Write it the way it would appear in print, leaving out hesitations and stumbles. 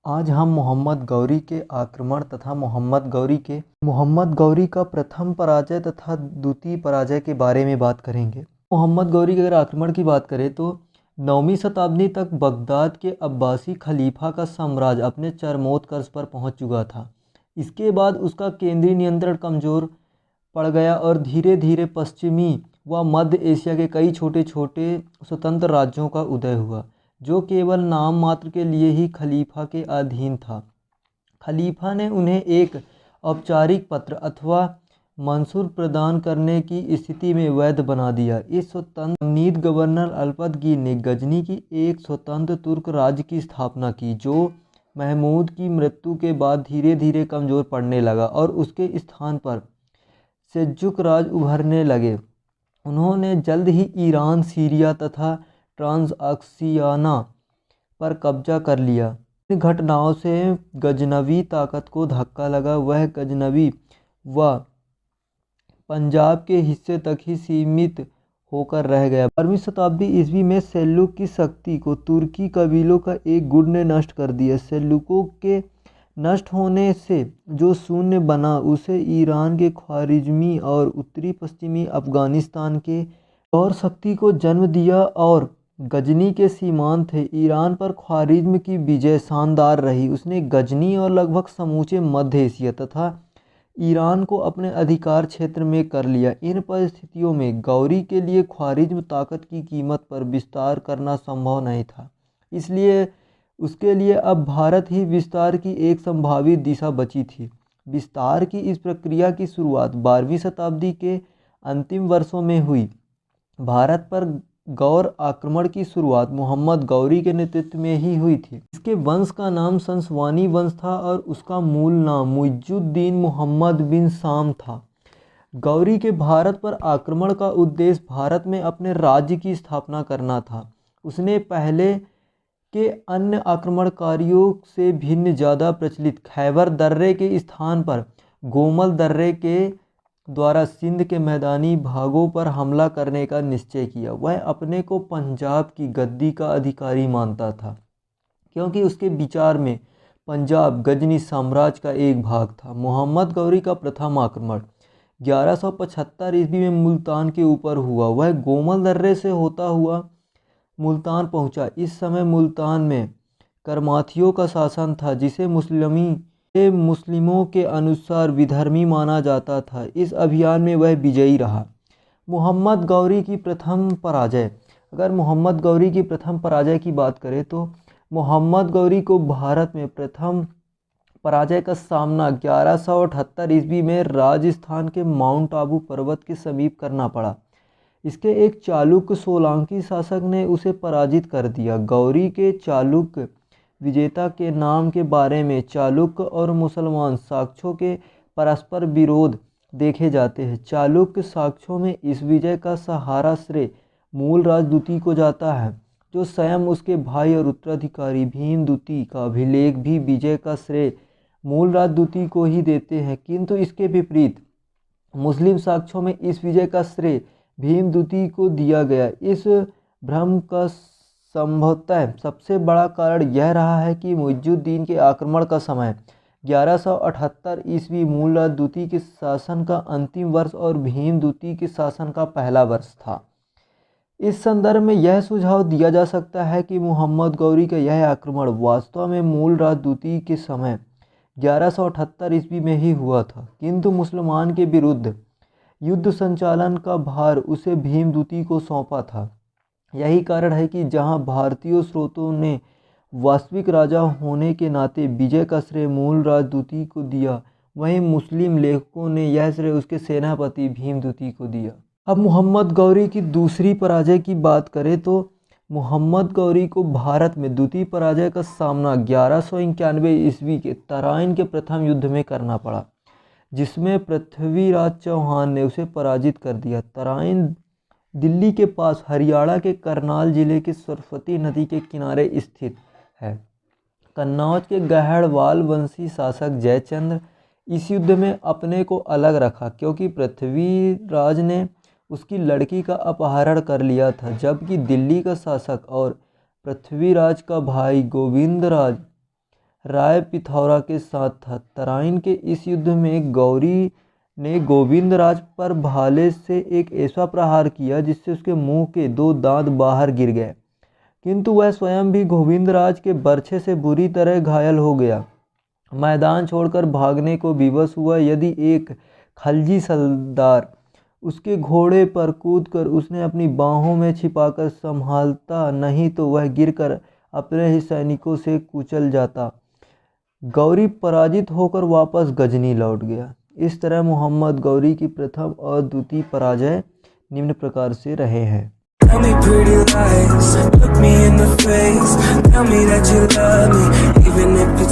आज हम मोहम्मद गौरी के आक्रमण तथा मोहम्मद गौरी का प्रथम पराजय तथा द्वितीय पराजय के बारे में बात करेंगे। मोहम्मद गौरी के अगर आक्रमण की बात करें तो 9वीं शताब्दी तक बगदाद के अब्बासी खलीफा का साम्राज्य अपने चरमोत्कर्ष पर पहुंच चुका था। इसके बाद उसका केंद्रीय नियंत्रण कमज़ोर पड़ गया और धीरे धीरे पश्चिमी व मध्य एशिया के कई छोटे छोटे स्वतंत्र राज्यों का उदय हुआ, जो केवल नाम मात्र के लिए ही खलीफा के अधीन था। खलीफा ने उन्हें एक औपचारिक पत्र अथवा मंसूर प्रदान करने की स्थिति में वैध बना दिया। इस स्वतंत्र नीत गवर्नर अल्पतगीर ने गजनी की एक स्वतंत्र तुर्क राज्य की स्थापना की, जो महमूद की मृत्यु के बाद धीरे धीरे कमज़ोर पड़ने लगा और उसके स्थान पर सेल्जुक राज उभरने लगे। उन्होंने जल्द ही ईरान, सीरिया तथा ट्रांसआक्सियाना पर कब्जा कर लिया। इन घटनाओं से गजनवी ताकत को धक्का लगा। वह गजनवी व पंजाब के हिस्से तक ही सीमित होकर रह गया। 12वीं शताब्दी ईस्वी में सेल्जुक की शक्ति को तुर्की कबीलों का एक गुट ने नष्ट कर दिया। सेल्जुकों के नष्ट होने से जो शून्य बना, उसे ईरान के ख्वारिज़मी और उत्तरी पश्चिमी अफ़गानिस्तान के और शक्ति को जन्म दिया और गजनी के सीमांत थे। ईरान पर ख्वारिज़्म की विजय शानदार रही। उसने गजनी और लगभग समूचे मध्य एशिया तथा ईरान को अपने अधिकार क्षेत्र में कर लिया। इन परिस्थितियों में गौरी के लिए ख्वारिज़्म ताकत की कीमत पर विस्तार करना संभव नहीं था, इसलिए उसके लिए अब भारत ही विस्तार की एक संभावित दिशा बची थी। विस्तार की इस प्रक्रिया की शुरुआत 12वीं शताब्दी के अंतिम वर्षों में हुई। भारत पर गौर आक्रमण की शुरुआत मोहम्मद गौरी के नेतृत्व में ही हुई थी। इसके वंश का नाम संसवानी वंश था और उसका मूल नाम मुइजुद्दीन मोहम्मद बिन साम था। गौरी के भारत पर आक्रमण का उद्देश्य भारत में अपने राज्य की स्थापना करना था। उसने पहले के अन्य आक्रमणकारियों से भिन्न ज़्यादा प्रचलित खैबर दर्रे के स्थान पर गोमल दर्रे के द्वारा सिंध के मैदानी भागों पर हमला करने का निश्चय किया। वह अपने को पंजाब की गद्दी का अधिकारी मानता था, क्योंकि उसके विचार में पंजाब गजनी साम्राज्य का एक भाग था। मोहम्मद गौरी का प्रथम आक्रमण 1175 ईस्वी में मुल्तान के ऊपर हुआ। वह गोमल दर्रे से होता हुआ मुल्तान पहुंचा। इस समय मुल्तान में करमाथियों का शासन था, जिसे मुस्लिमों के अनुसार विधर्मी माना जाता था। इस अभियान में वह विजयी रहा। मोहम्मद गौरी की प्रथम पराजय। अगर मोहम्मद गौरी की प्रथम पराजय की बात करें तो मोहम्मद गौरी को भारत में प्रथम पराजय का सामना 1178 ईस्वी में राजस्थान के माउंट आबू पर्वत के समीप करना पड़ा। इसके एक चालुक्य सोलंकी शासक ने उसे पराजित कर दिया। गौरी के चालुक्य विजेता के नाम के बारे में चालुक्य और मुसलमान साक्ष्यों के परस्पर विरोध देखे जाते हैं। चालुक्य साक्ष्यों में इस विजय का सहारा श्रेय मूल राजदूती को जाता है, जो स्वयं उसके भाई और उत्तराधिकारी भीमदूती का अभिलेख भी विजय का श्रेय मूल राजदूती को ही देते हैं। किंतु इसके विपरीत मुस्लिम साक्ष्यों में इस विजय का श्रेय भीमदूती को दिया गया। इस भ्रम का संभवतः सबसे बड़ा कारण यह रहा है कि मुइजुद्दीन के आक्रमण का समय 1178 ईस्वी मूल राजदूती के शासन का अंतिम वर्ष और भीमदूती के शासन का पहला वर्ष था। इस संदर्भ में यह सुझाव दिया जा सकता है कि मोहम्मद गौरी का यह आक्रमण वास्तव में मूल राजदूती के समय 1178 ईस्वी में ही हुआ था, किंतु मुसलमान के विरुद्ध युद्ध संचालन का भार उसे भीमदूती को सौंपा था। यही कारण है कि जहां भारतीय स्रोतों ने वास्तविक राजा होने के नाते विजय का श्रेय मूल राजदूती को दिया, वहीं मुस्लिम लेखकों ने यह श्रेय उसके सेनापति भीमदूती को दिया। अब मोहम्मद गौरी की दूसरी पराजय की बात करें तो मोहम्मद गौरी को भारत में द्वितीय पराजय का सामना 1191 ईस्वी के तराइन के प्रथम युद्ध में करना पड़ा, जिसमें पृथ्वीराज चौहान ने उसे पराजित कर दिया। तराइन दिल्ली के पास हरियाणा के करनाल जिले के सरस्वती नदी के किनारे स्थित है। कन्नौज के गहड़वाल वंशी शासक जयचंद्र इस युद्ध में अपने को अलग रखा, क्योंकि पृथ्वीराज ने उसकी लड़की का अपहरण कर लिया था, जबकि दिल्ली का शासक और पृथ्वीराज का भाई गोविंदराज राय पिथौरा के साथ था। तराइन के इस युद्ध में गौरी ने गोविंदराज पर भाले से एक ऐसा प्रहार किया जिससे उसके मुंह के 2 दांत बाहर गिर गए, किंतु वह स्वयं भी गोविंदराज के बर्छे से बुरी तरह घायल हो गया। मैदान छोड़कर भागने को विवश हुआ। यदि एक खलजी सरदार उसके घोड़े पर कूदकर उसने अपनी बाहों में छिपाकर संभालता नहीं तो वह गिरकर अपने ही सैनिकों से कुचल जाता। गौरी पराजित होकर वापस गजनी लौट गया। इस तरह मोहम्मद गौरी की प्रथम और द्वितीय पराजय निम्न प्रकार से रहे हैं। Tell me pretty lies, look me in the face, tell me that you love me, even if it's